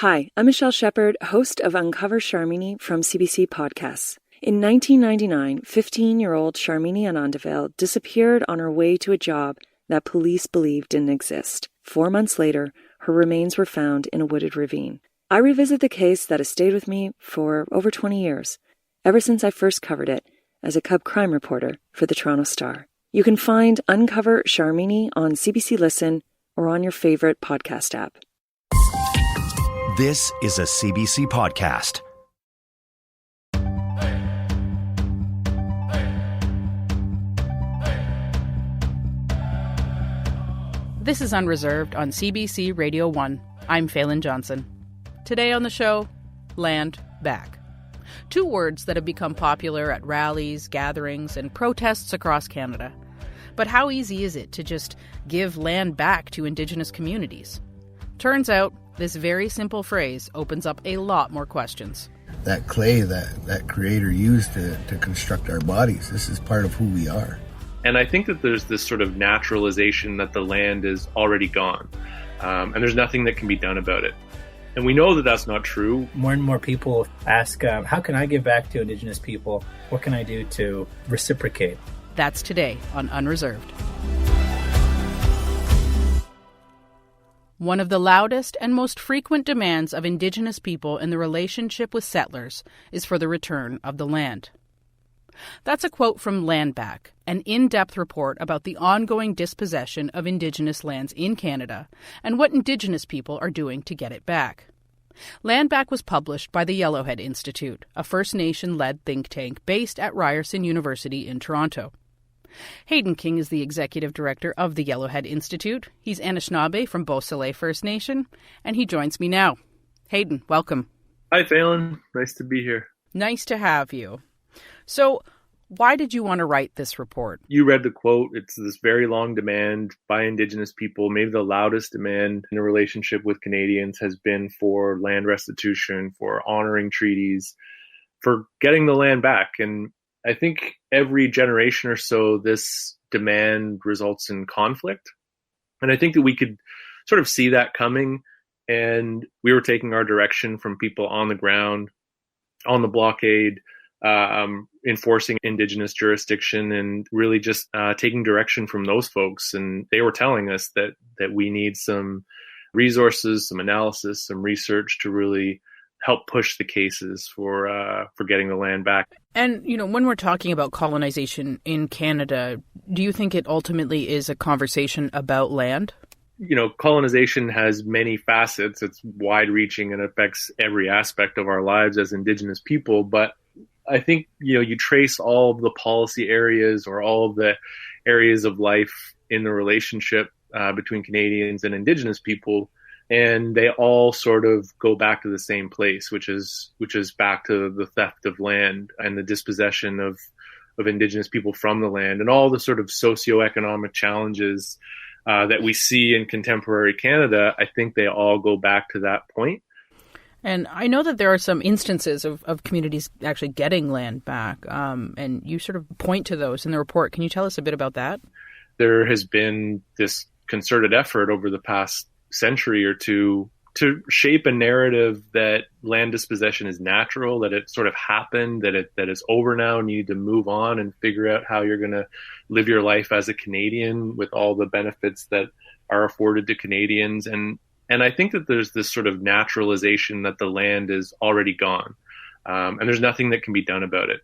Hi, I'm Michelle Shepard, host of Uncover Sharmini from CBC Podcasts. In 1999, 15-year-old Sharmini Anandavale disappeared on her way to a job that police believed didn't exist. 4 months later, her remains were found in a wooded ravine. I revisit the case that has stayed with me for over 20 years, ever since I first covered it as a cub crime reporter for the Toronto Star. You can find Uncover Sharmini on CBC Listen or on your favorite podcast app. This is a CBC podcast. This is Unreserved on CBC Radio 1. I'm Phelan Johnson. Today on the show, land back. Two words that have become popular at rallies, gatherings, and protests across Canada. But how easy is it to just give land back to Indigenous communities? Turns out, this very simple phrase opens up a lot more questions. That clay that Creator used to construct our bodies, this is part of who we are. And I think that there's this sort of naturalization that the land is already gone, and there's nothing that can be done about it. And we know that that's not true. More and more people ask, how can I give back to Indigenous people? What can I do to reciprocate? That's today on Unreserved. One of the loudest and most frequent demands of Indigenous people in the relationship with settlers is for the return of the land. That's a quote from Land Back, an in-depth report about the ongoing dispossession of Indigenous lands in Canada and what Indigenous people are doing to get it back. Land Back was published by the Yellowhead Institute, a First Nation-led think tank based at Ryerson University in Toronto. Hayden King is the executive director of the Yellowhead Institute. He's Anishinaabe from Beausoleil First Nation, and he joins me now. Hayden, welcome. Hi, Phelan. Nice to be here. Nice to have you. So, why did you want to write this report? You read the quote. It's this very long demand by Indigenous people. Maybe the loudest demand in a relationship with Canadians has been for land restitution, for honoring treaties, for getting the land back. And I think every generation or so, this demand results in conflict. And I think that we could sort of see that coming. And we were taking our direction from people on the ground, on the blockade, enforcing Indigenous jurisdiction, and really just taking direction from those folks. And they were telling us that we need some resources, some analysis, some research to really help push the cases for getting the land back. And, when we're talking about colonization in Canada, do you think it ultimately is a conversation about land? Colonization has many facets. It's wide-reaching and affects every aspect of our lives as Indigenous people. But I think, you trace all of the policy areas or all of the areas of life in the relationship between Canadians and Indigenous people, and they all sort of go back to the same place, which is back to the theft of land and the dispossession of Indigenous people from the land, and all the sort of socioeconomic challenges that we see in contemporary Canada. I think they all go back to that point. And I know that there are some instances of communities actually getting land back, and you sort of point to those in the report. Can you tell us a bit about that? There has been this concerted effort over the past century or two to shape a narrative that land dispossession is natural, that it sort of happened, that it's over now, and you need to move on and figure out how you're going to live your life as a Canadian with all the benefits that are afforded to Canadians. And I think that there's this sort of naturalization that the land is already gone, and there's nothing that can be done about it.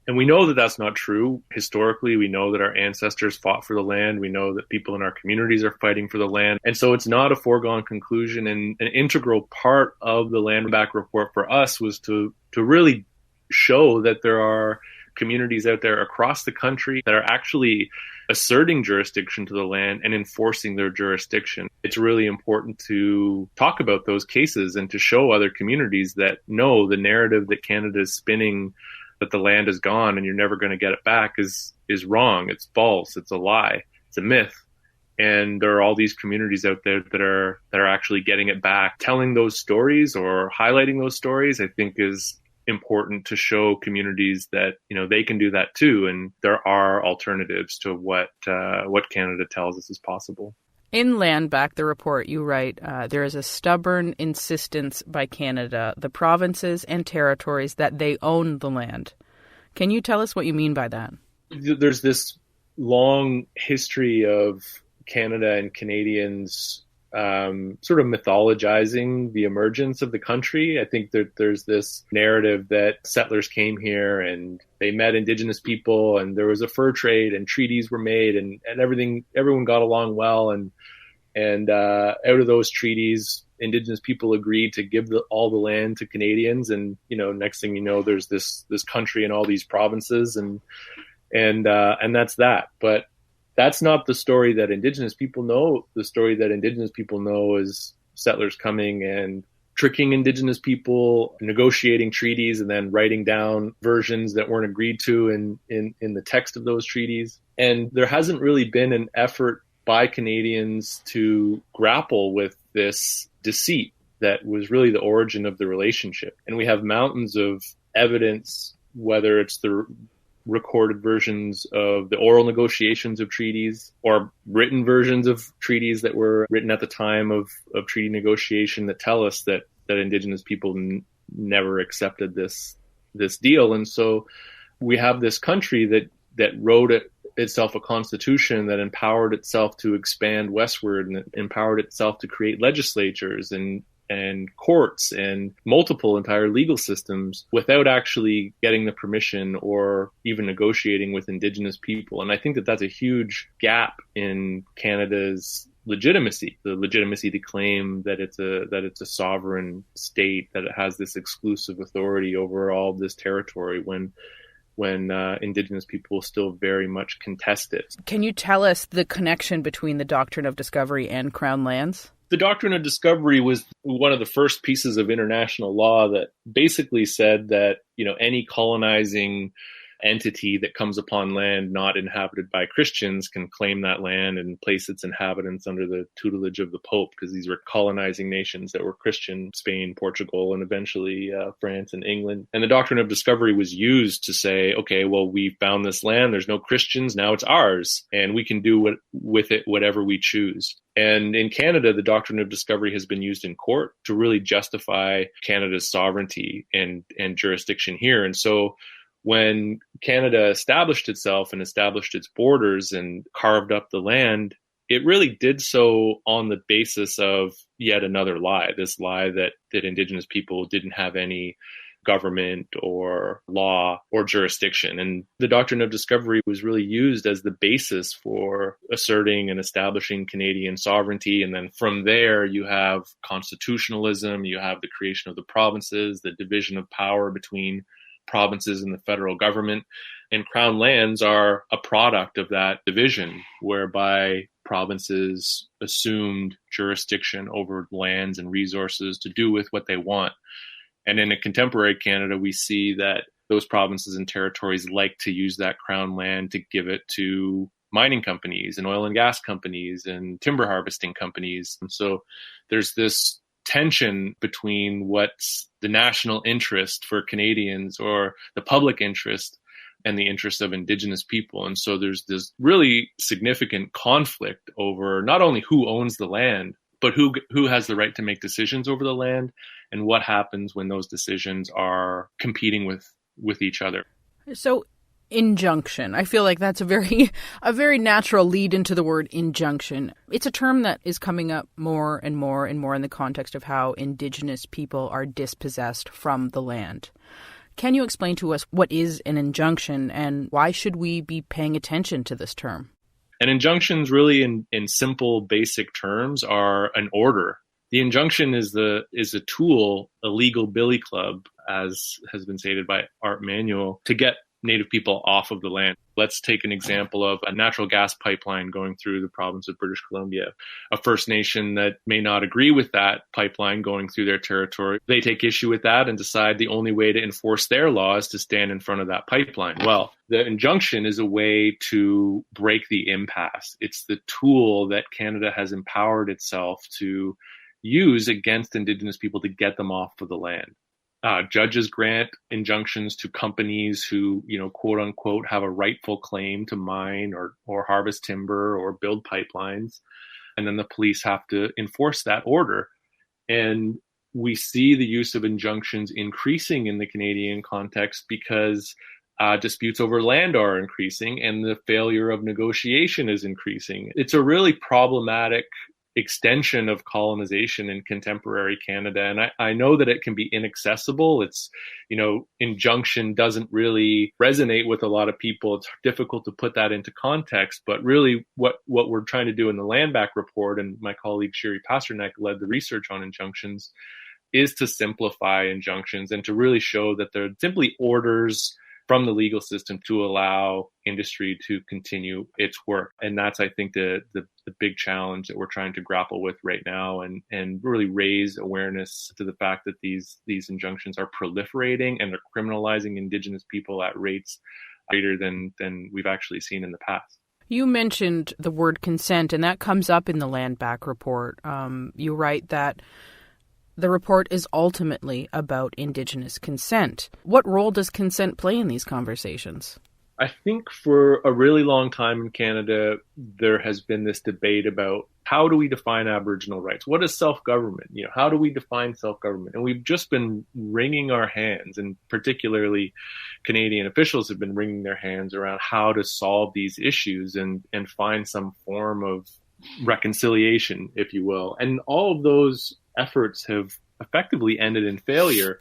And we know that that's not true. Historically, we know that our ancestors fought for the land. We know that people in our communities are fighting for the land. And so it's not a foregone conclusion. And an integral part of the Land Back report for us was to really show that there are communities out there across the country that are actually asserting jurisdiction to the land and enforcing their jurisdiction. It's really important to talk about those cases and to show other communities that no, the narrative that Canada is spinning, that the land is gone and you're never going to get it back, is wrong. It's false. It's a lie. It's a myth. And there are all these communities out there that are actually getting it back. Telling those stories or highlighting those stories, I think, is important to show communities that, they can do that too. And there are alternatives to what Canada tells us is possible. In Land Back, the report, you write, there is a stubborn insistence by Canada, the provinces and territories, that they own the land. Can you tell us what you mean by that? There's this long history of Canada and Canadians sort of mythologizing the emergence of the country. I think that there's this narrative that settlers came here and they met Indigenous people and there was a fur trade and treaties were made and everyone got along well. And out of those treaties, Indigenous people agreed to give all the land to Canadians. And, next thing you know, there's this country and all these provinces and that's that. But that's not the story that Indigenous people know. The story that Indigenous people know is settlers coming and tricking Indigenous people, negotiating treaties, and then writing down versions that weren't agreed to in the text of those treaties. And there hasn't really been an effort by Canadians to grapple with this deceit that was really the origin of the relationship. And we have mountains of evidence, whether it's the recorded versions of the oral negotiations of treaties or written versions of treaties that were written at the time of treaty negotiation, that tell us that Indigenous people never accepted this deal. And so we have this country that wrote itself a constitution that empowered itself to expand westward and empowered itself to create legislatures and courts and multiple entire legal systems without actually getting the permission or even negotiating with Indigenous people. And I think that that's a huge gap in Canada's legitimacy, the legitimacy to claim that it's a sovereign state, that it has this exclusive authority over all of this territory when Indigenous people still very much contest it. Can you tell us the connection between the doctrine of discovery and Crown lands? The doctrine of discovery was one of the first pieces of international law that basically said that, any colonizing entity that comes upon land not inhabited by Christians can claim that land and place its inhabitants under the tutelage of the Pope, because these were colonizing nations that were Christian: Spain, Portugal, and eventually France and England. And the doctrine of discovery was used to say, okay, well, we found this land, there's no Christians, now it's ours, and we can do with it whatever we choose. And in Canada, the doctrine of discovery has been used in court to really justify Canada's sovereignty and jurisdiction here. And so when Canada established itself and established its borders and carved up the land, it really did so on the basis of yet another lie, this lie that Indigenous people didn't have any government or law or jurisdiction. And the doctrine of discovery was really used as the basis for asserting and establishing Canadian sovereignty. And then from there, you have constitutionalism, you have the creation of the provinces, the division of power between provinces and the federal government. And Crown lands are a product of that division, whereby provinces assumed jurisdiction over lands and resources to do with what they want. And in a contemporary Canada, we see that those provinces and territories like to use that Crown land to give it to mining companies and oil and gas companies and timber harvesting companies. And so there's this tension between what's the national interest for Canadians or the public interest and the interests of Indigenous people. And so there's this really significant conflict over not only who owns the land, but who has the right to make decisions over the land and what happens when those decisions are competing with each other. So injunction. I feel like that's a very natural lead into the word injunction. It's a term that is coming up more and more and more in the context of how Indigenous people are dispossessed from the land. Can you explain to us what is an injunction and why should we be paying attention to this term? An injunction really in simple, basic terms are an order. The injunction is a tool, a legal billy club, as has been stated by Art Manuel, to get Native people off of the land. Let's take an example of a natural gas pipeline going through the province of British Columbia. A First Nation that may not agree with that pipeline going through their territory, they take issue with that and decide the only way to enforce their law is to stand in front of that pipeline. Well, the injunction is a way to break the impasse. It's the tool that Canada has empowered itself to use against Indigenous people to get them off of the land. Judges grant injunctions to companies who, quote unquote, have a rightful claim to mine or harvest timber or build pipelines. and then the police have to enforce that order. And we see the use of injunctions increasing in the Canadian context because disputes over land are increasing and the failure of negotiation is increasing. It's a really problematic extension of colonization in contemporary Canada. And I know that it can be inaccessible. It's, injunction doesn't really resonate with a lot of people. It's difficult to put that into context. But really what we're trying to do in the Land Back report, and my colleague Sherry Pasternak led the research on injunctions, is to simplify injunctions and to really show that they're simply orders from the legal system to allow industry to continue its work. And that's, I think, the big challenge that we're trying to grapple with right now, and really raise awareness to the fact that these injunctions are proliferating and they're criminalizing Indigenous people at rates greater than we've actually seen in the past. You mentioned the word consent, and that comes up in the Land Back report. You write that the report is ultimately about Indigenous consent. What role does consent play in these conversations? I think for a really long time in Canada, there has been this debate about how do we define Aboriginal rights? What is self-government? How do we define self-government? And we've just been wringing our hands, and particularly Canadian officials have been wringing their hands around how to solve these issues and find some form of reconciliation, if you will. And all of those efforts have effectively ended in failure.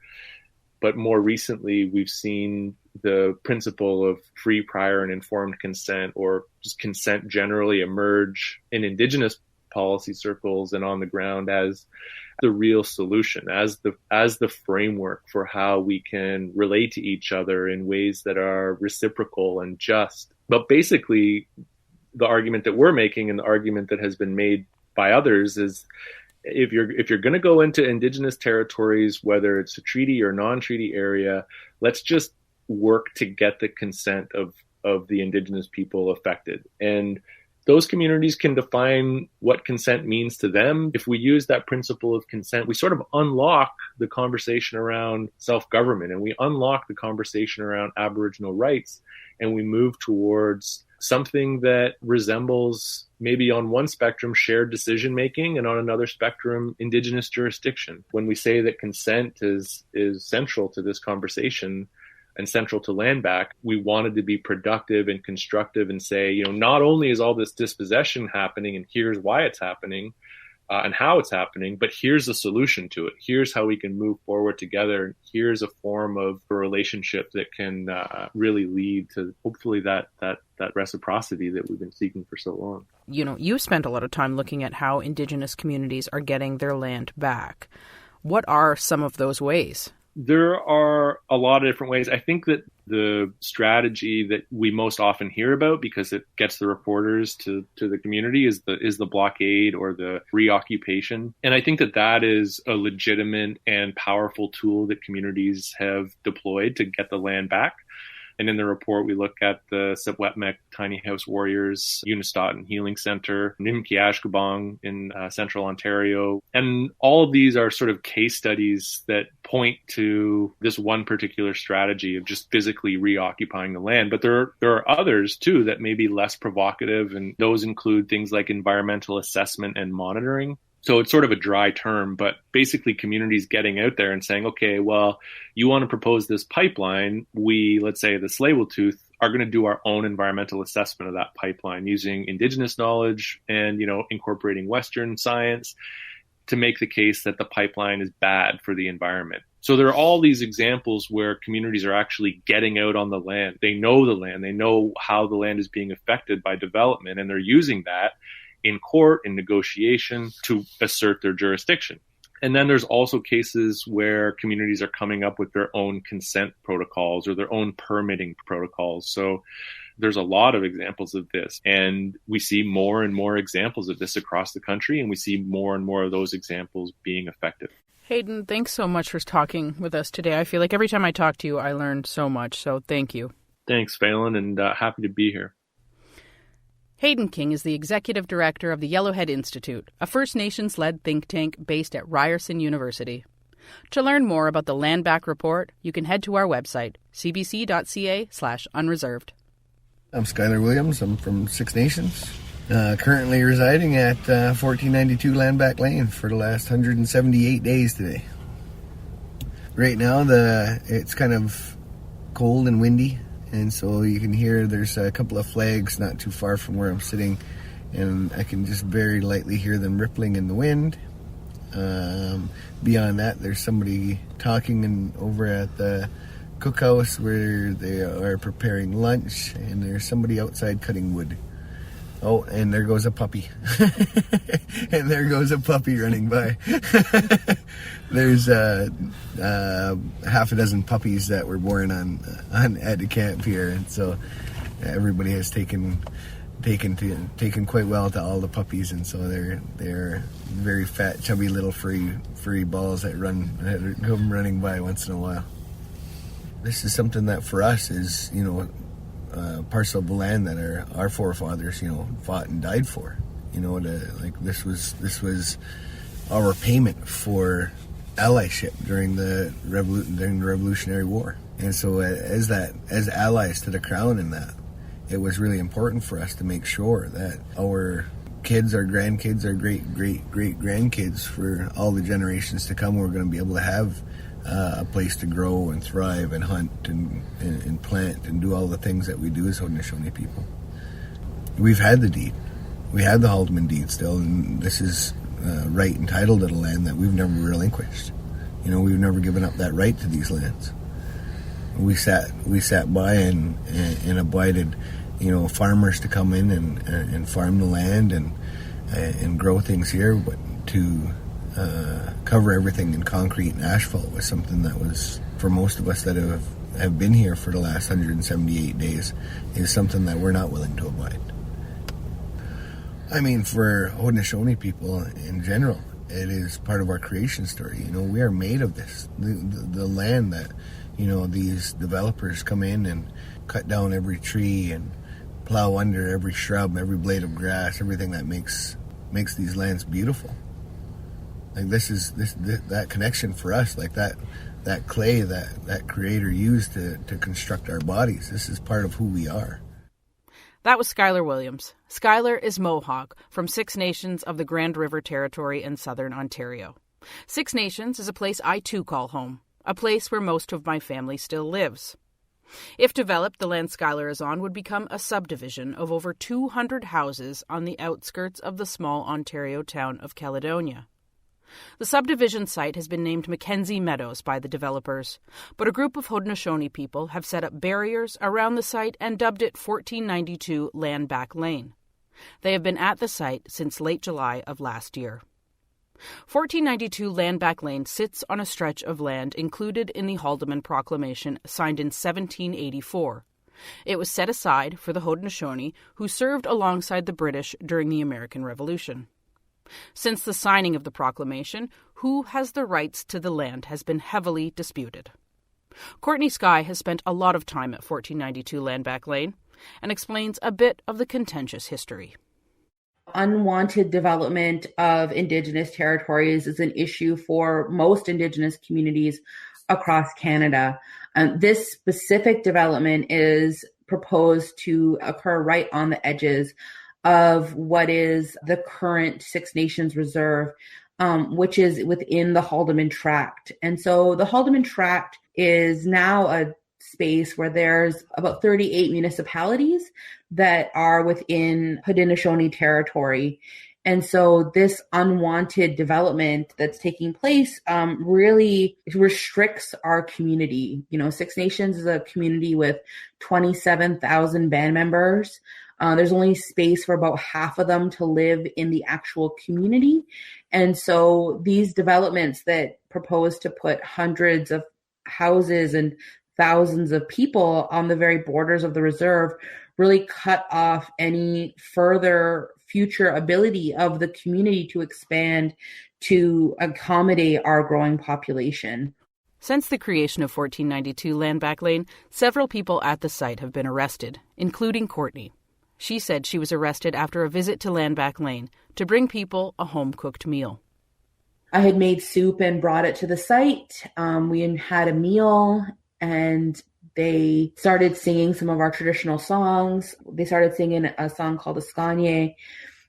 But more recently, we've seen the principle of free, prior, and informed consent, or just consent generally, emerge in Indigenous policy circles and on the ground as the real solution, as the framework for how we can relate to each other in ways that are reciprocal and just. But basically, the argument that we're making, and the argument that has been made by others, is if you're going to go into Indigenous territories, whether it's a treaty or non-treaty area, let's just work to get the consent of the Indigenous people affected. And those communities can define what consent means to them. If we use that principle of consent, we sort of unlock the conversation around self-government, and we unlock the conversation around Aboriginal rights, and we move towards something that resembles, maybe on one spectrum, shared decision-making, and on another spectrum, Indigenous jurisdiction. When we say that consent is central to this conversation and central to Land Back, we wanted to be productive and constructive and say, not only is all this dispossession happening, and here's why it's happening, and how it's happening, but here's a solution to it. Here's how we can move forward together. Here's a form of a relationship that can really lead to hopefully that reciprocity that we've been seeking for so long. You spent a lot of time looking at how Indigenous communities are getting their land back. What are some of those ways? There are a lot of different ways. I think that the strategy that we most often hear about, because it gets the reporters to the community, is the blockade or the reoccupation. And I think that is a legitimate and powerful tool that communities have deployed to get the land back. And in the report, we look at the Sipwetmek Tiny House Warriors, Unistoten Healing Center, Nimkiashkabong in central Ontario. And all of these are sort of case studies that point to this one particular strategy of just physically reoccupying the land. But there are others, too, that may be less provocative. And those include things like environmental assessment and monitoring. So it's sort of a dry term, but basically communities getting out there and saying, okay, well, you want to propose this pipeline. We, let's say the Tsleil-Waututh, are going to do our own environmental assessment of that pipeline using Indigenous knowledge and, incorporating Western science to make the case that the pipeline is bad for the environment. So there are all these examples where communities are actually getting out on the land. They know the land. They know how the land is being affected by development, and they're using that in court, in negotiation, to assert their jurisdiction. And then there's also cases where communities are coming up with their own consent protocols or their own permitting protocols. So there's a lot of examples of this. And we see more and more examples of this across the country, and we see more and more of those examples being effective. Hayden, thanks so much for talking with us today. I feel like every time I talk to you, I learned so much. So thank you. Thanks, Phelan, and happy to be here. Hayden King is the executive director of the Yellowhead Institute, a First Nations-led think tank based at Ryerson University. To learn more about the Land Back report, you can head to our website, cbc.ca/unreserved. I'm Skylar Williams. I'm from Six Nations. Currently residing at 1492 Landback Lane for the last 178 days today. Right now, it's kind of cold and windy, and so you can hear there's a couple of flags not too far from where I'm sitting, and I can just very lightly hear them rippling in the wind. Beyond that, there's somebody talking over at the cookhouse where they are preparing lunch, and there's somebody outside cutting wood. Oh, and there goes a puppy. And there goes a puppy running by. There's half a dozen puppies that were born at the camp here, and so everybody has taken quite well to all the puppies, and so they're very fat, chubby little furry balls that come running by once in a while. This is something that for us is, parcel of land that our forefathers, fought and died for. This was our payment for allyship during the Revolutionary War. And so as allies to the crown in that, it was really important for us to make sure that our kids, our grandkids, our great-great-great-grandkids, for all the generations to come, were going to be able to have a place to grow and thrive and hunt and plant and do all the things that we do as Haudenosaunee people. We've had the deed. We have the Haldeman deed still, and this is right and title to the land that we've never relinquished. We've never given up that right to these lands. We sat by and abided, farmers to come in and farm the land and grow things here, but to cover everything in concrete and asphalt was something that was, for most of us that have been here for the last 178 days, is something that we're not willing to abide. I mean, for Haudenosaunee people in general, it is part of our creation story. We are made of this. The land that, these developers come in and cut down every tree and plow under every shrub, every blade of grass, everything that makes these lands beautiful. Like that connection for us, like that clay that Creator used to construct our bodies. This is part of who we are. That was Skylar Williams. Skylar is Mohawk from Six Nations of the Grand River Territory in southern Ontario. Six Nations is a place I too call home, a place where most of my family still lives. If developed, the land Skylar is on would become a subdivision of over 200 houses on the outskirts of the small Ontario town of Caledonia. The subdivision site has been named Mackenzie Meadows by the developers, but a group of Haudenosaunee people have set up barriers around the site and dubbed it 1492 Landback Lane. They have been at the site since late July of last year. 1492 Landback Lane sits on a stretch of land included in the Haldeman Proclamation signed in 1784. It was set aside for the Haudenosaunee who served alongside the British during the American Revolution. Since the signing of the proclamation, who has the rights to the land has been heavily disputed. Courtney Skye has spent a lot of time at 1492 Landback Lane and explains a bit of the contentious history. Unwanted development of Indigenous territories is an issue for most Indigenous communities across Canada. This specific development is proposed to occur right on the edges of what is the current Six Nations Reserve, which is within the Haldeman Tract. And so the Haldeman Tract is now a space where there's about 38 municipalities that are within Haudenosaunee territory. And so this unwanted development that's taking place really restricts our community. Six Nations is a community with 27,000 band members. There's only space for about half of them to live in the actual community. And so these developments that propose to put hundreds of houses and thousands of people on the very borders of the reserve really cut off any further future ability of the community to expand to accommodate our growing population. Since the creation of 1492 Landback Lane, several people at the site have been arrested, including Courtney. She said she was arrested after a visit to Landback Lane to bring people a home-cooked meal. I had made soup and brought it to the site. We had a meal, and They started singing some of our traditional songs. They started singing a song called Ascanye,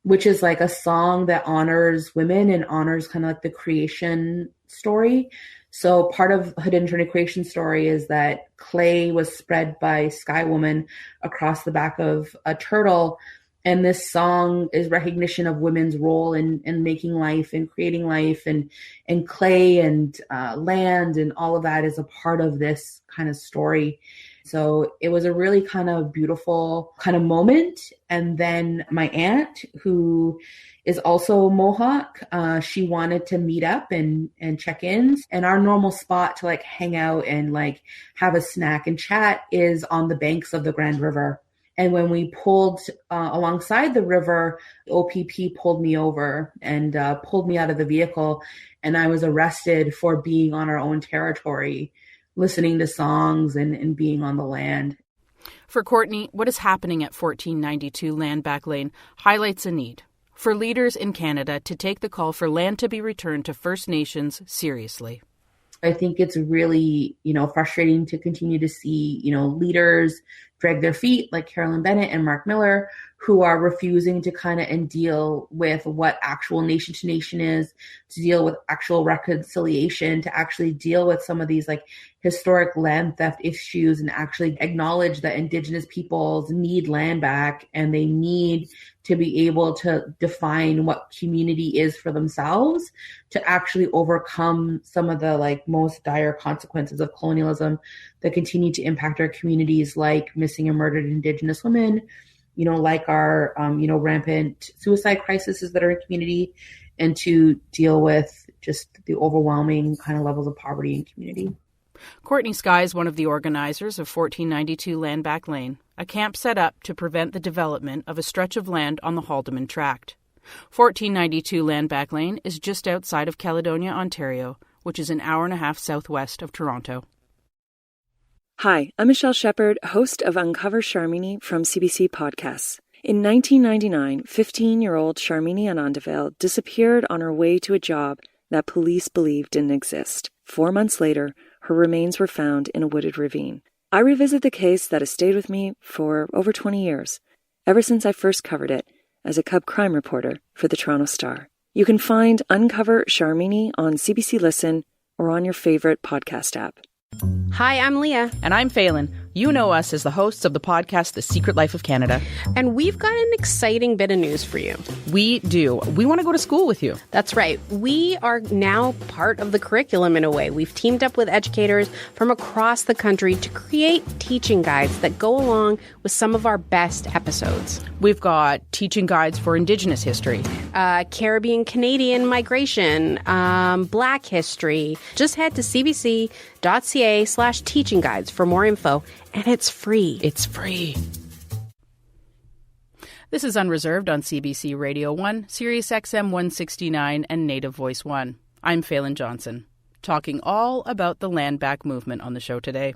which is like a song that honors women and honors kind of like the creation story. So part of Haudenosaunee creation story is that clay was spread by Sky Woman across the back of a turtle. And this song is recognition of women's role in making life and creating life, and clay and land and all of that is a part of this kind of story. So it was a really kind of beautiful kind of moment. And then my aunt, who is also Mohawk, she wanted to meet up and check in. And our normal spot to like hang out and like have a snack and chat is on the banks of the Grand River. And when we pulled alongside the river, OPP pulled me over and pulled me out of the vehicle. And I was arrested for being on our own territory, listening to songs and being on the land. For Courtney, what is happening at 1492 Land Back Lane highlights a need for leaders in Canada to take the call for land to be returned to First Nations seriously. I think it's really, frustrating to continue to see, leaders drag their feet like Carolyn Bennett and Mark Miller, who are refusing to kind of and deal with what actual nation to nation is, to deal with actual reconciliation, to actually deal with some of these like historic land theft issues and actually acknowledge that Indigenous peoples need land back and they need to be able to define what community is for themselves to actually overcome some of the like most dire consequences of colonialism that continue to impact our communities, like missing and murdered Indigenous women, like our, rampant suicide crises that are in community, and to deal with just the overwhelming kind of levels of poverty in community. Courtney Sky is one of the organizers of 1492 Land Back Lane, a camp set up to prevent the development of a stretch of land on the Haldimand Tract. 1492 Land Back Lane is just outside of Caledonia, Ontario, which is an hour and a half southwest of Toronto. Hi, I'm Michelle Shepard, host of Uncover Charmini from CBC Podcasts. In 1999, 15-year-old Charmini Anandavale disappeared on her way to a job that police believed didn't exist. 4 months later, her remains were found in a wooded ravine. I revisit the case that has stayed with me for over 20 years, ever since I first covered it as a cub crime reporter for the Toronto Star. You can find Uncover Charmini on CBC Listen or on your favorite podcast app. Hi, I'm Leah. And I'm Phelan. You know us as the hosts of the podcast The Secret Life of Canada. And we've got an exciting bit of news for you. We do. We want to go to school with you. That's right. We are now part of the curriculum in a way. We've teamed up with educators from across the country to create teaching guides that go along with some of our best episodes. We've got teaching guides for Indigenous history, Caribbean Canadian migration, Black history. Just head to cbc.ca/teaching guides for more info. And it's free. It's free. This is Unreserved on CBC Radio 1, Sirius XM 169, and Native Voice 1. I'm Phelan Johnson, talking all about the land back movement on the show today.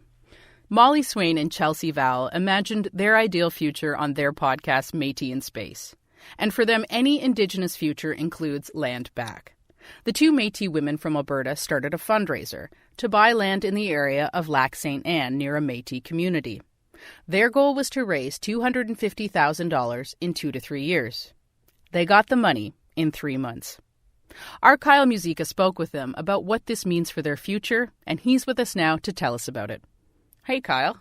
Molly Swain and Chelsea Val imagined their ideal future on their podcast, Métis in Space. And for them, any Indigenous future includes land back. The two Métis women from Alberta started a fundraiser to buy land in the area of Lac St. Anne near a Métis community. Their goal was to raise $250,000 in 2 to 3 years. They got the money in 3 months. Our Kyle Musica spoke with them about what this means for their future, and he's with us now to tell us about it. Hey, Kyle.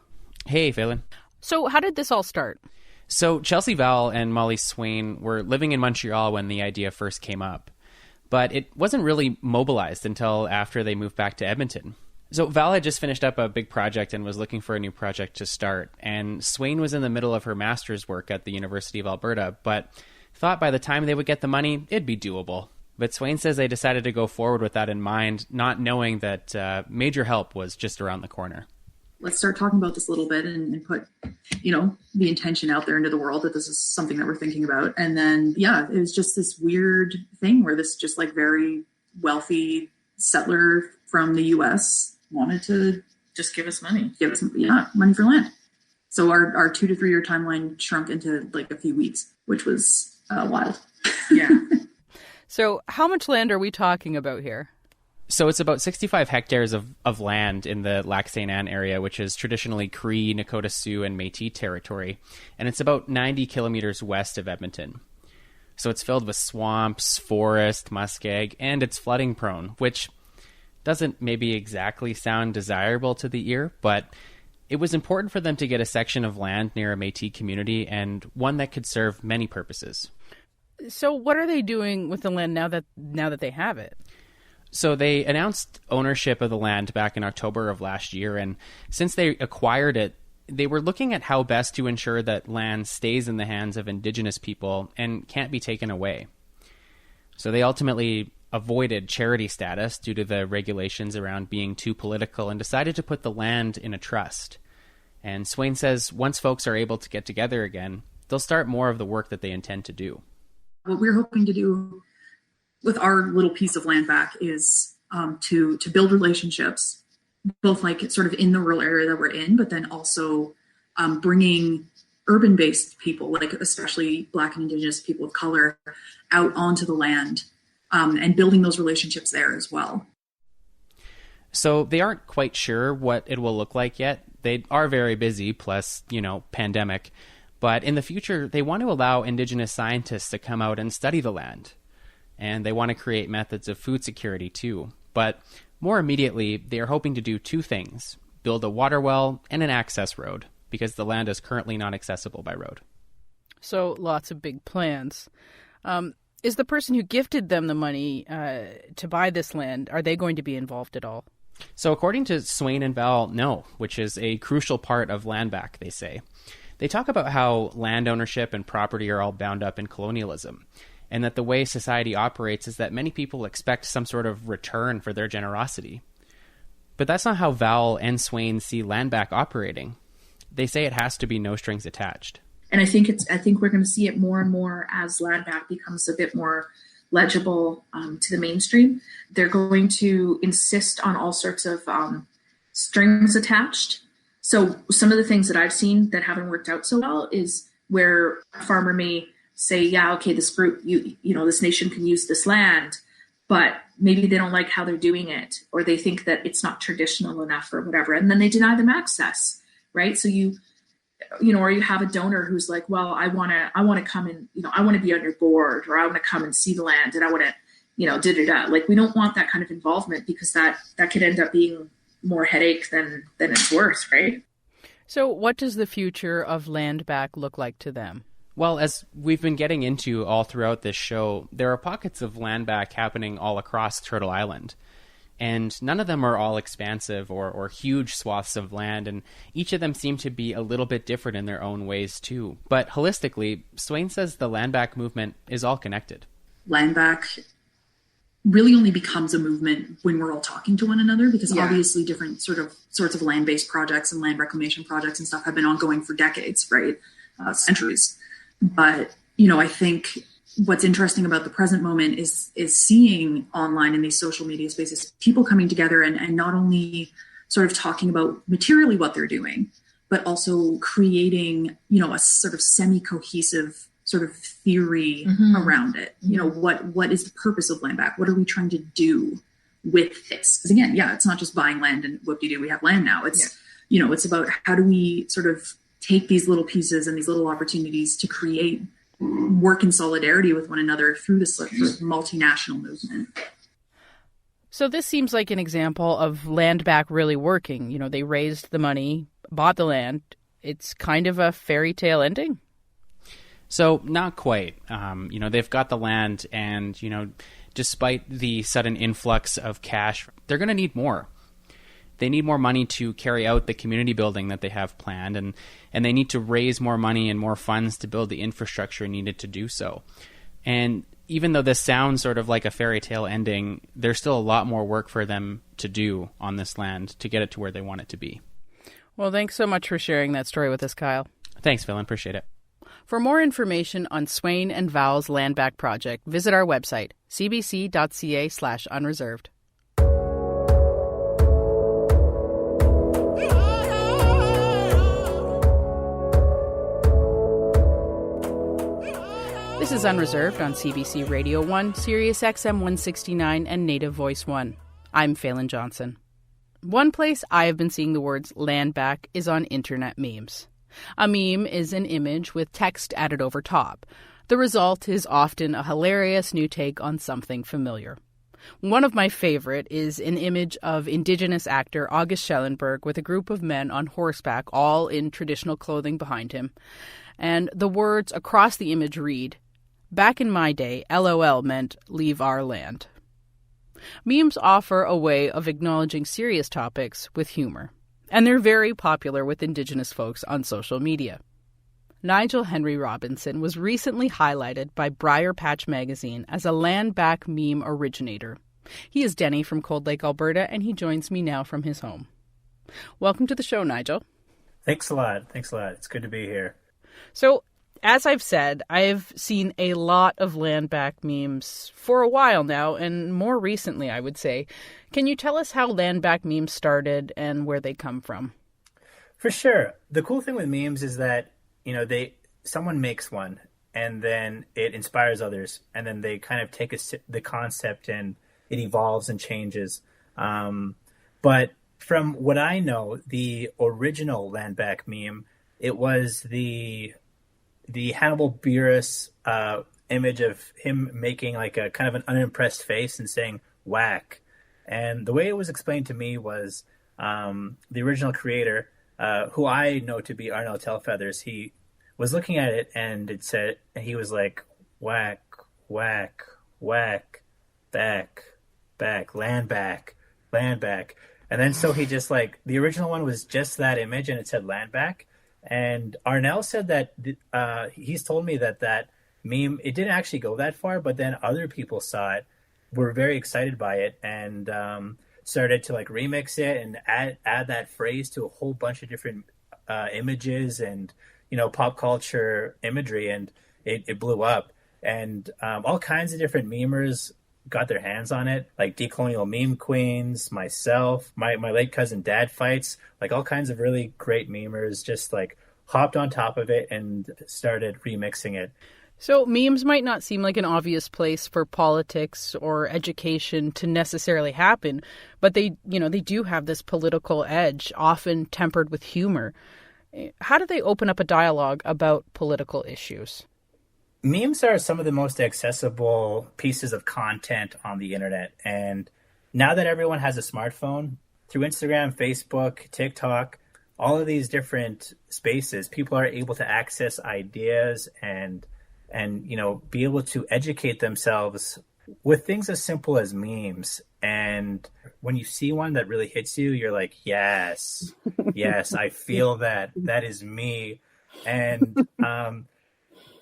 Hey, Phelan. So how did this all start? So Chelsea Val and Molly Swain were living in Montreal when the idea first came up. But it wasn't really mobilized until after they moved back to Edmonton. So Val had just finished up a big project and was looking for a new project to start. And Swain was in the middle of her master's work at the University of Alberta, but thought by the time they would get the money, it'd be doable. But Swain says they decided to go forward with that in mind, not knowing that major help was just around the corner. Let's start talking about this a little bit and put, the intention out there into the world that this is something that we're thinking about. And then, it was just this weird thing where this just like very wealthy settler from the US wanted to just give us money for land. So our 2 to 3 year timeline shrunk into like a few weeks, which was wild. Yeah. So how much land are we talking about here? So it's about 65 hectares of land in the Lac St. Anne area, which is traditionally Cree, Nakota Sioux, and Métis territory. And it's about 90 kilometers west of Edmonton. So it's filled with swamps, forest, muskeg, and it's flooding prone, which doesn't maybe exactly sound desirable to the ear, but it was important for them to get a section of land near a Métis community and one that could serve many purposes. So what are they doing with the land now that they have it? So they announced ownership of the land back in October of last year, and since they acquired it, they were looking at how best to ensure that land stays in the hands of Indigenous people and can't be taken away. So they ultimately avoided charity status due to the regulations around being too political and decided to put the land in a trust. And Swain says once folks are able to get together again, they'll start more of the work that they intend to do. What we're hoping to do with our little piece of land back is to build relationships, both like sort of in the rural area that we're in, but then also bringing urban-based people, like especially Black and Indigenous people of color, out onto the land and building those relationships there as well. So they aren't quite sure what it will look like yet. They are very busy, plus, pandemic. But in the future, they want to allow Indigenous scientists to come out and study the land. And they want to create methods of food security too. But more immediately, they are hoping to do two things: build a water well and an access road, because the land is currently not accessible by road. So lots of big plans. Is the person who gifted them the money to buy this land, are they going to be involved at all? So according to Swain and Val, no, which is a crucial part of land back, they say. They talk about how land ownership and property are all bound up in colonialism, and that the way society operates is that many people expect some sort of return for their generosity. But that's not how Val and Swain see land back operating. They say it has to be no strings attached. And I think we're going to see it more and more as land back becomes a bit more legible to the mainstream. They're going to insist on all sorts of strings attached. So some of the things that I've seen that haven't worked out so well is where a farmer may say, yeah, okay, this group, this nation can use this land, but maybe they don't like how they're doing it, or they think that it's not traditional enough or whatever. And then they deny them access, right? So or you have a donor who's like, well, I want to come and, I want to be on your board, or I want to come and see the land, and I want to, Like, we don't want that kind of involvement, because that could end up being more headache than it's worth, right? So what does the future of land back look like to them? Well, as we've been getting into all throughout this show, there are pockets of land back happening all across Turtle Island. And none of them are all expansive or huge swaths of land, and each of them seem to be a little bit different in their own ways too. But holistically, Swain says the land back movement is all connected. Land back really only becomes a movement when we're all talking to one another, because obviously different sorts of land-based projects and land reclamation projects and stuff have been ongoing for decades, right? Centuries. But, I think what's interesting about the present moment is seeing online in these social media spaces, people coming together and not only sort of talking about materially what they're doing, but also creating, a sort of semi-cohesive sort of theory around it. What is the purpose of land back? What are we trying to do with this? Because again, it's not just buying land and whoop-de-doo, we have land now. It's, it's about how do we sort of take these little pieces and these little opportunities to create work in solidarity with one another through this sort of multinational movement. So this seems like an example of land back really working. They raised the money, bought the land. It's kind of a fairy tale ending. So not quite. They've got the land, and, despite the sudden influx of cash, they're going to need more. They need more money to carry out the community building that they have planned, and they need to raise more money and more funds to build the infrastructure needed to do so. And even though this sounds sort of like a fairy tale ending, there's still a lot more work for them to do on this land to get it to where they want it to be. Well, thanks so much for sharing that story with us, Kyle. Thanks, Phil. Appreciate it. For more information on Swain and Val's Land Back Project, visit our website, cbc.ca/unreserved. This is Unreserved on CBC Radio 1, Sirius XM 169, and Native Voice 1. I'm Phelan Johnson. One place I have been seeing the words land back is on internet memes. A meme is an image with text added over top. The result is often a hilarious new take on something familiar. One of my favorite is an image of Indigenous actor August Schellenberg with a group of men on horseback, all in traditional clothing behind him. And the words across the image read, "Back in my day, LOL meant leave our land." Memes offer a way of acknowledging serious topics with humor, and they're very popular with Indigenous folks on social media. Nigel Henry Robinson was recently highlighted by Briar Patch magazine as a land back meme originator. He is Denny from Cold Lake, Alberta, and he joins me now from his home. Welcome to the show, Nigel. Thanks a lot. It's good to be here. So, as I've said, I've seen a lot of land back memes for a while now, and more recently, I would say. Can you tell us how land back memes started and where they come from? For sure. The cool thing with memes is that, someone makes one and then it inspires others, and then they kind of take the concept and it evolves and changes. But from what I know, the original land back meme, it was the Hannibal Buress image of him making like a kind of an unimpressed face and saying whack. And the way it was explained to me was the original creator, who I know to be Arnold Telfeathers, he was looking at it and he was like, whack, whack, whack, back, land back. And then so he just the original one was just that image and it said land back. And Arnell said that he's told me that meme, it didn't actually go that far, but then other people saw it, were very excited by it, and started to remix it and add that phrase to a whole bunch of different images and pop culture imagery, and it blew up. And all kinds of different memers got their hands on it, like Decolonial Meme Queens, myself, my late cousin Dad Fights, all kinds of really great memers just hopped on top of it and started remixing it. So memes might not seem like an obvious place for politics or education to necessarily happen, but they do have this political edge, often tempered with humor. How do they open up a dialogue about political issues? Memes are some of the most accessible pieces of content on the internet. And now that everyone has a smartphone, through Instagram, Facebook, TikTok, all of these different spaces, people are able to access ideas and be able to educate themselves with things as simple as memes. And when you see one that really hits you, you're like, yes, I feel that. That is me. And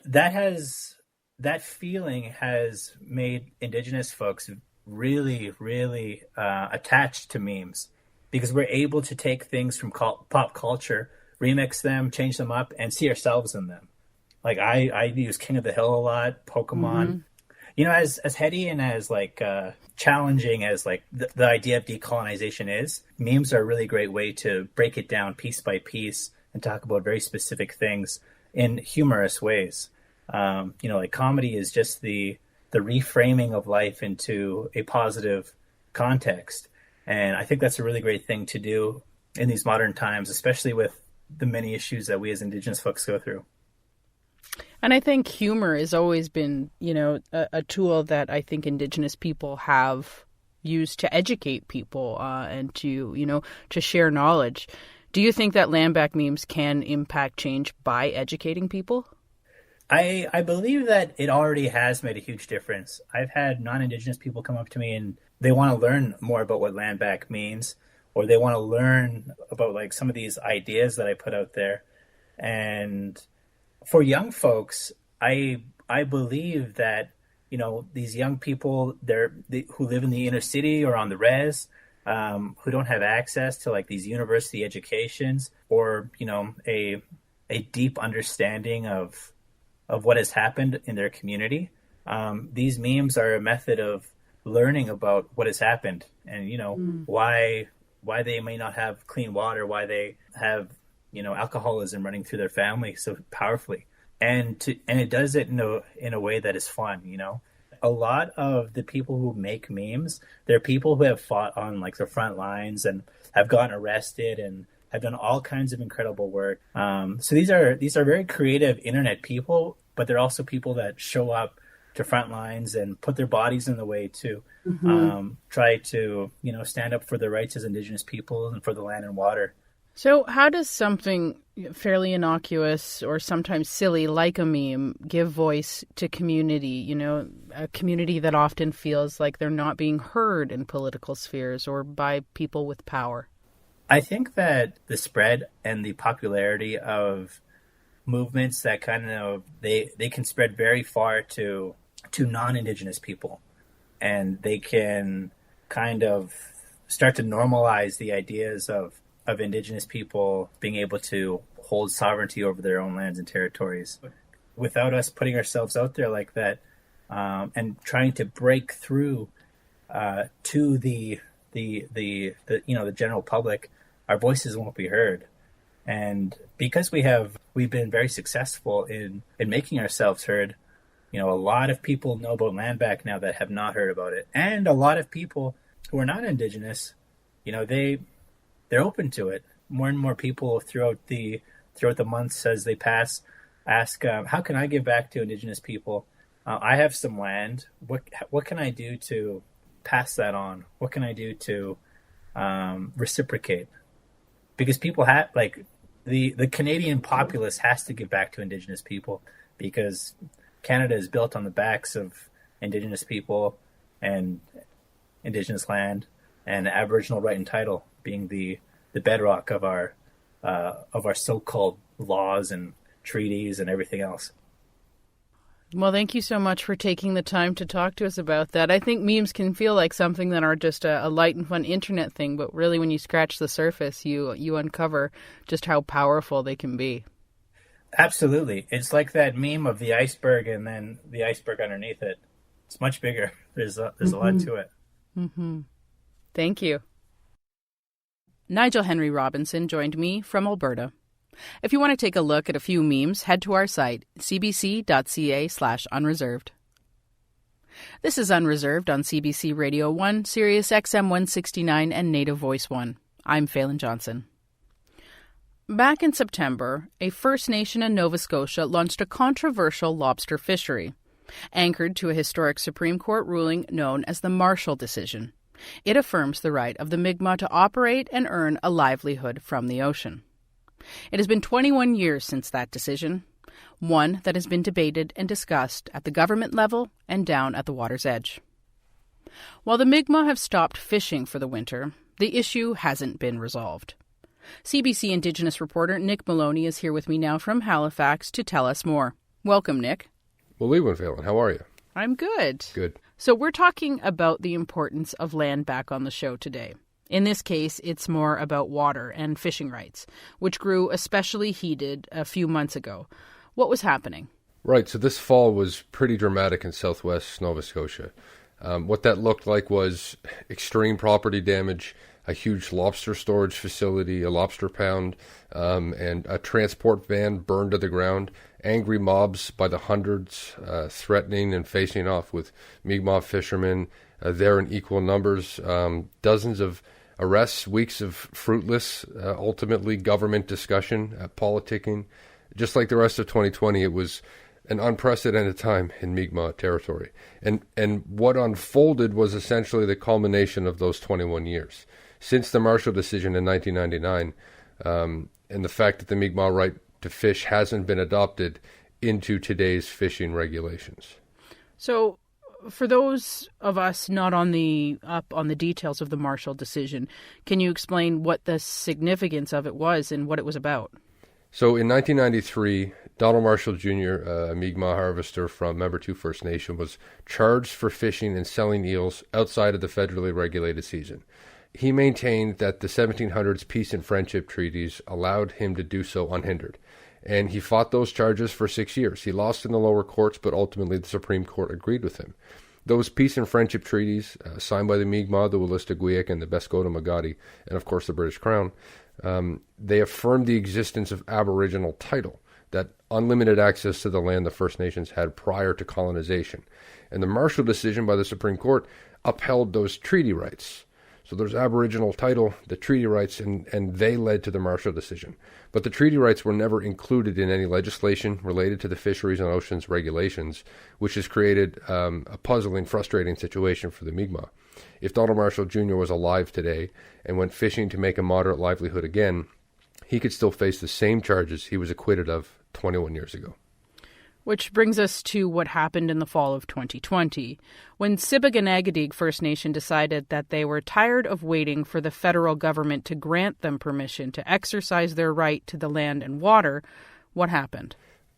that feeling has made Indigenous folks really, really attached to memes, because we're able to take things from pop culture, remix them, change them up, and see ourselves in them. I use King of the Hill a lot, Pokemon. Mm-hmm. As heady and as challenging as the idea of decolonization is, memes are a really great way to break it down piece by piece and talk about very specific things in humorous ways. Comedy is just the reframing of life into a positive context. And I think that's a really great thing to do in these modern times, especially with the many issues that we as Indigenous folks go through. And I think humor has always been, a tool that I think Indigenous people have used to educate people and to share knowledge. Do you think that land back memes can impact change by educating people? I believe that it already has made a huge difference. I've had non-Indigenous people come up to me and they want to learn more about what land back means, or they want to learn about some of these ideas that I put out there. And for young folks, I believe that, these young people who live in the inner city or on the res, who don't have access to these university educations or, a deep understanding of what has happened in their community. These memes are a method of learning about what has happened and, why they may not have clean water, why they have, alcoholism running through their family so powerfully. And it does it in a way that is fun, a lot of the people who make memes, they're people who have fought on like the front lines and have gotten arrested and have done all kinds of incredible work. So these are very creative internet people, but they're also people that show up to front lines and put their bodies in the way to try to, stand up for the rights as Indigenous people and for the land and water. So how does something fairly innocuous or sometimes silly like a meme give voice to community, a community that often feels like they're not being heard in political spheres or by people with power? I think that the spread and the popularity of movements that kind of, they can spread very far to non-Indigenous people, and they can kind of start to normalize the ideas of Indigenous people being able to hold sovereignty over their own lands and territories. Without us putting ourselves out there like that, and trying to break through to the general public, our voices won't be heard. And because we've been very successful in making ourselves heard, a lot of people know about land back now that have not heard about it, and a lot of people who are not Indigenous, they're open to it. More and more people throughout the months as they pass ask, how can I give back to Indigenous people? I have some land. What can I do to pass that on? What can I do to reciprocate? Because people have, like, the Canadian populace has to give back to Indigenous people, because Canada is built on the backs of Indigenous people and Indigenous land, and Aboriginal right and title being the bedrock of our so-called laws and treaties and everything else. Well, thank you so much for taking the time to talk to us about that. I think memes can feel like something that are just a light and fun internet thing, but really when you scratch the surface, you uncover just how powerful they can be. Absolutely. It's like that meme of the iceberg and then the iceberg underneath it. It's much bigger. There's a lot to it. Mm-hmm. Thank you. Nigel Henry Robinson joined me from Alberta. If you want to take a look at a few memes, head to our site, cbc.ca/unreserved. This is Unreserved on CBC Radio 1, Sirius XM 169, and Native Voice 1. I'm Phelan Johnson. Back in September, a First Nation in Nova Scotia launched a controversial lobster fishery, anchored to a historic Supreme Court ruling known as the Marshall Decision. It affirms the right of the Mi'kmaq to operate and earn a livelihood from the ocean. It has been 21 years since that decision, one that has been debated and discussed at the government level and down at the water's edge. While the Mi'kmaq have stopped fishing for the winter, the issue hasn't been resolved. CBC Indigenous reporter Nick Maloney is here with me now from Halifax to tell us more. Welcome, Nick. Well, Leewin, Phelan, how are you? I'm good. Good. So we're talking about the importance of land back on the show today. In this case, it's more about water and fishing rights, which grew especially heated a few months ago. What was happening? Right, so this fall was pretty dramatic in southwest Nova Scotia. What that looked like was extreme property damage, a huge lobster storage facility, a lobster pound, and a transport van burned to the ground. Angry mobs by the hundreds threatening and facing off with Mi'kmaq fishermen there in equal numbers. Dozens of arrests, weeks of fruitless, ultimately government discussion, politicking. Just like the rest of 2020, it was an unprecedented time in Mi'kmaq territory. And what unfolded was essentially the culmination of those 21 years. Since the Marshall Decision in 1999, and the fact that the Mi'kmaq right to fish hasn't been adopted into today's fishing regulations. So for those of us not on the details of the Marshall Decision, can you explain what the significance of it was and what it was about? So in 1993, Donald Marshall Jr., a Mi'kmaq harvester from Member 2 First Nation, was charged for fishing and selling eels outside of the federally regulated season. He maintained that the 1700s peace and friendship treaties allowed him to do so unhindered. And he fought those charges for 6 years. He lost in the lower courts, but ultimately the Supreme Court agreed with him. Those peace and friendship treaties, signed by the Mi'kmaq, the Wolastoqiyik, and the Beskota Magadi, and of course the British Crown, they affirmed the existence of Aboriginal title. that unlimited access to the land the First Nations had prior to colonization. And the Marshall decision by the Supreme Court upheld those treaty rights. So there's Aboriginal title, the treaty rights, and they led to the Marshall decision. But the treaty rights were never included in any legislation related to the fisheries and oceans regulations, which has created a puzzling, frustrating situation for the Mi'kmaq. If Donald Marshall Jr. was alive today and went fishing to make a moderate livelihood again, he could still face the same charges he was acquitted of 21 years ago. Which brings us to what happened in the fall of 2020, when Sipekne'katik First Nation decided that they were tired of waiting for the federal government to grant them permission to exercise their right to the land and water. What happened?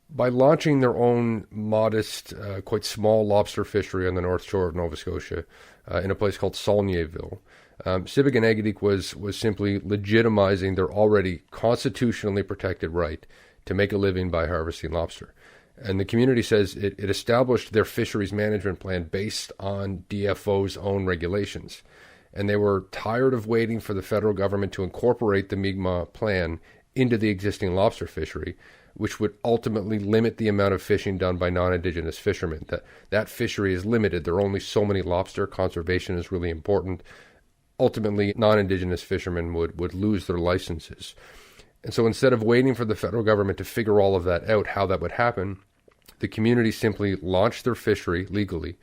By launching their own modest, quite small lobster fishery on the north shore of Nova Scotia in a place called Saulnierville, Sipekne'katik was simply legitimizing their already constitutionally protected right to make a living by harvesting lobster. And the community says it established their fisheries management plan based on DFO's own regulations. And they were tired of waiting for the federal government to incorporate the Mi'kmaq plan into the existing lobster fishery, which would ultimately limit the amount of fishing done by non-Indigenous fishermen. That fishery is limited. There are only so many lobster. Conservation is really important. Ultimately, non-Indigenous fishermen would lose their licenses. And so instead of waiting for the federal government to figure all of that out, how that would happen, the community simply launched their fishery legally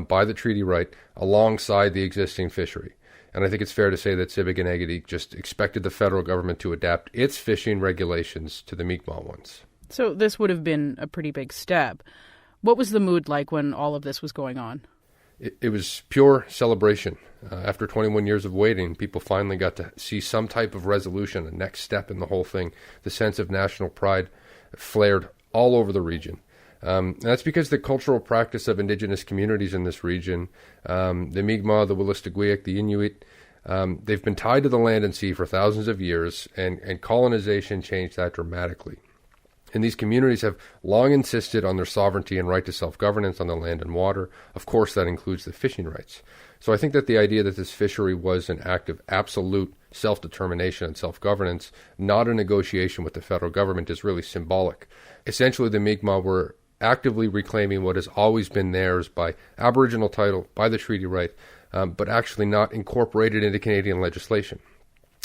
by the treaty right alongside the existing fishery. And I think it's fair to say that Sipekne'katik just expected the federal government to adapt its fishing regulations to the Mi'kmaq ones. So this would have been a pretty big step. What was the mood like when all of this was going on? It was pure celebration. After 21 years of waiting, people finally got to see some type of resolution, a next step in the whole thing. The sense of national pride flared all over the region. And that's because the cultural practice of Indigenous communities in this region, the Mi'kmaq, the Wolastoqiyik, the Inuit, they've been tied to the land and sea for thousands of years, and colonization changed that dramatically. And these communities have long insisted on their sovereignty and right to self-governance on the land and water. Of course, that includes the fishing rights. So I think that the idea that this fishery was an act of absolute self-determination and self-governance, not a negotiation with the federal government, is really symbolic. Essentially, the Mi'kmaq were actively reclaiming what has always been theirs by Aboriginal title, by the treaty right, but actually not incorporated into Canadian legislation.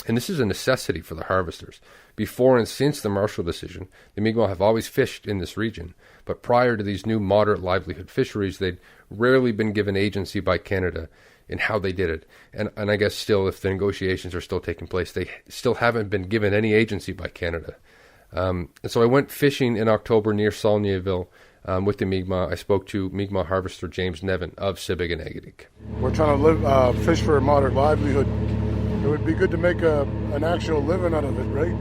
And this is a necessity for the harvesters. Before and since the Marshall decision, the Mi'kmaq have always fished in this region. But prior to these new moderate livelihood fisheries, they'd rarely been given agency by Canada in how they did it. And I guess still, if the negotiations are still taking place, they still haven't been given any agency by Canada. And so I went fishing in October near Saulnierville with the Mi'kmaq. I spoke to Mi'kmaq harvester James Nevin of Sipekne'katik. We're trying to fish for a moderate livelihood. It would be good to make an actual living out of it, right?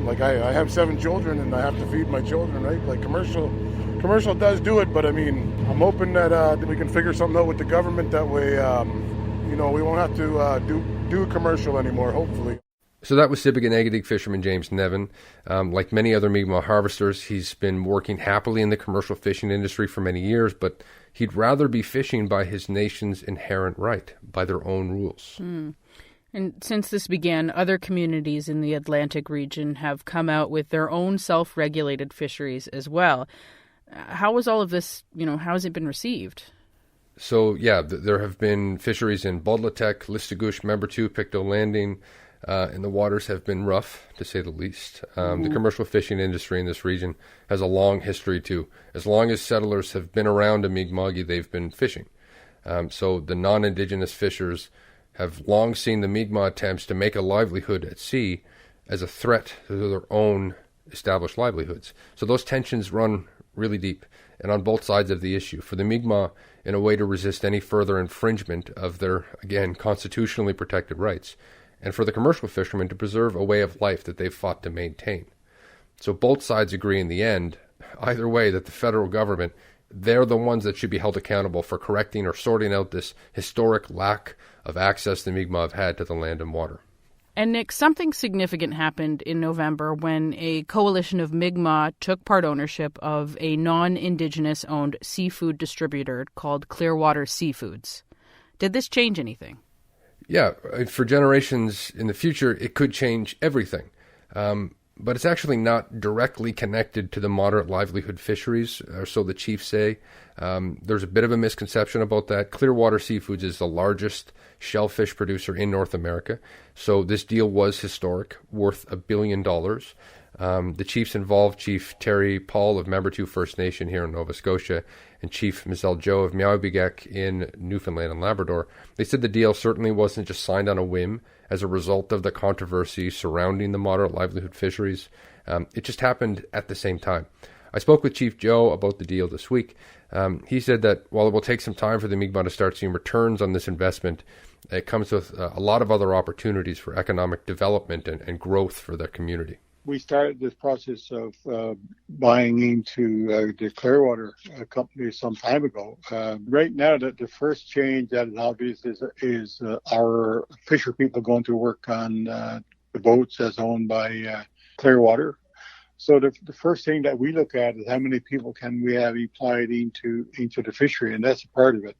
Like I have 7 children and I have to feed my children, right? Like commercial does do it, but I mean, I'm hoping that we can figure something out with the government. That way, we won't have to do commercial anymore, hopefully. So that was Sipekne'katik fisherman James Nevin. Like many other Mi'kmaq harvesters, he's been working happily in the commercial fishing industry for many years, but he'd rather be fishing by his nation's inherent right, by their own rules. And since this began, other communities in the Atlantic region have come out with their own self-regulated fisheries as well. How was all of this, how has it been received? So, yeah, there have been fisheries in Bodlatek, Listugush, Membertou, Pictou Landing, and the waters have been rough, to say the least. The commercial fishing industry in this region has a long history, too. As long as settlers have been around a Mi'kmaq, they've been fishing. So the non-Indigenous fishers have long seen the Mi'kmaq attempts to make a livelihood at sea as a threat to their own established livelihoods. So those tensions run really deep and on both sides of the issue. For the Mi'kmaq, in a way to resist any further infringement of their, again, constitutionally protected rights, and for the commercial fishermen to preserve a way of life that they've fought to maintain. So both sides agree in the end, either way, that the federal government, they're the ones that should be held accountable for correcting or sorting out this historic lack of access the Mi'kmaq have had to the land and water. And Nick, something significant happened in November when a coalition of Mi'kmaq took part ownership of a non-Indigenous owned seafood distributor called Clearwater Seafoods. Did this change anything? Yeah, for generations in the future, it could change everything. but it's actually not directly connected to the moderate livelihood fisheries, or so the chiefs say. There's a bit of a misconception about that. Clearwater Seafoods is the largest shellfish producer in North America, so this deal was historic, worth $1 billion. The chiefs involved, Chief Terry Paul of Member 2 First Nation here in Nova Scotia and Chief Mizelle Joe of Miawbigek in Newfoundland and Labrador. They said the deal certainly wasn't just signed on a whim as a result of the controversy surrounding the moderate livelihood fisheries. It just happened at the same time. I spoke with Chief Joe about the deal this week. He said that while it will take some time for the Mi'kmaq to start seeing returns on this investment, it comes with a lot of other opportunities for economic development and growth for their community. We started this process of buying into the Clearwater company some time ago. Right now, the first change that is obvious is our fisher people going to work on the boats that's owned by Clearwater. So the first thing that we look at is how many people can we have applied into the fishery, and that's a part of it.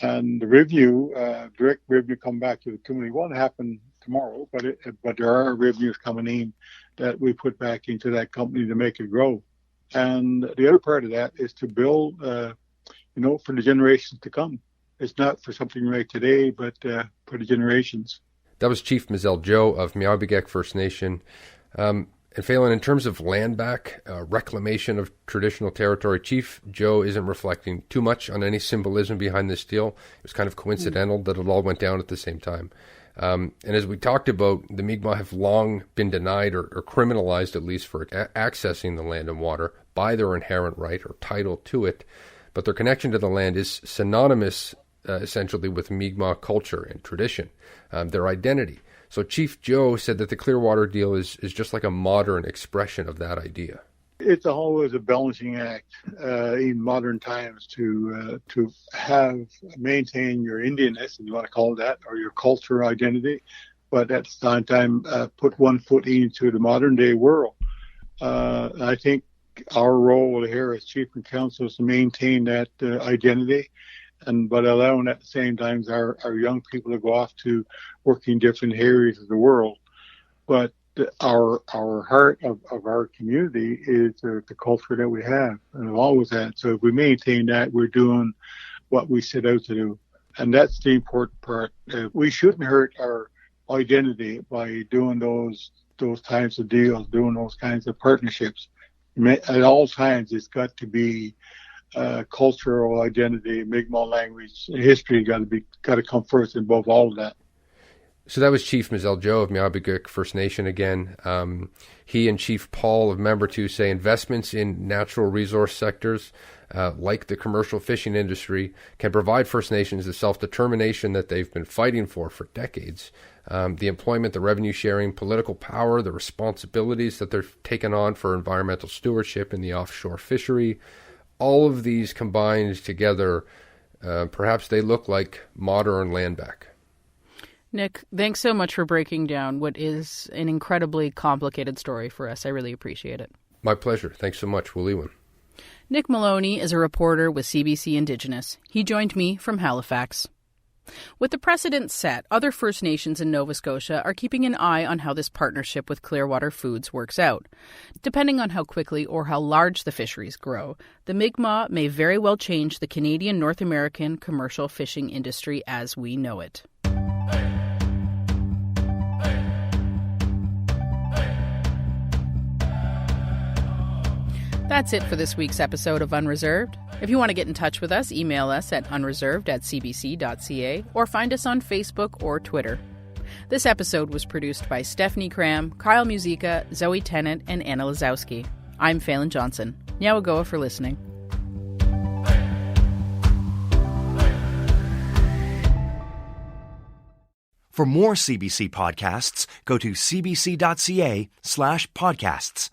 And the review, direct review, come back to the community won't happen tomorrow, but there are revenues coming in that we put back into that company to make it grow. And the other part of that is to build, for the generations to come. It's not for something right today, but for the generations. That was Chief Mizelle Joe of Miawbigek First Nation. And Phelan, in terms of land back, reclamation of traditional territory, Chief Joe isn't reflecting too much on any symbolism behind this deal. It was kind of coincidental that it all went down at the same time. And as we talked about, the Mi'kmaq have long been denied or criminalized, at least, for accessing the land and water by their inherent right or title to it. But their connection to the land is synonymous, essentially, with Mi'kmaq culture and tradition, their identity. So Chief Joe said that the Clearwater deal is just like a modern expression of that idea. It's always a balancing act in modern times to maintain your Indianness, if you want to call it that, or your cultural identity, but at the same time put one foot into the modern day world. I think our role here as Chief and Council is to maintain that identity, but allowing at the same time our young people to go off to work in different areas of the world. But our heart of our community is the culture that we have and have always had. So if we maintain that, we're doing what we set out to do. And that's the important part. We shouldn't hurt our identity by doing those kinds of deals, doing those kinds of partnerships. At all times, it's got to be cultural identity, Mi'kmaq language, history got to come first above all of that. So that was Chief Mizelle Joe of Miawbigek First Nation again. He and Chief Paul of Member 2 say investments in natural resource sectors like the commercial fishing industry can provide First Nations the self-determination that they've been fighting for decades. The employment, the revenue sharing, political power, the responsibilities that they're taken on for environmental stewardship in the offshore fishery, all of these combined together, perhaps they look like modern land back. Nick, thanks so much for breaking down what is an incredibly complicated story for us. I really appreciate it. My pleasure. Thanks so much, Willie. Nick Maloney is a reporter with CBC Indigenous. He joined me from Halifax. With the precedent set, other First Nations in Nova Scotia are keeping an eye on how this partnership with Clearwater Foods works out. Depending on how quickly or how large the fisheries grow, the Mi'kmaq may very well change the Canadian North American commercial fishing industry as we know it. That's it for this week's episode of Unreserved. If you want to get in touch with us, email us at unreserved@cbc.ca or find us on Facebook or Twitter. This episode was produced by Stephanie Cram, Kyle Musica, Zoe Tennant, and Anna Lazowski. I'm Phelan Johnson. Nyawagoa for listening. For more CBC podcasts, go to cbc.ca/podcasts.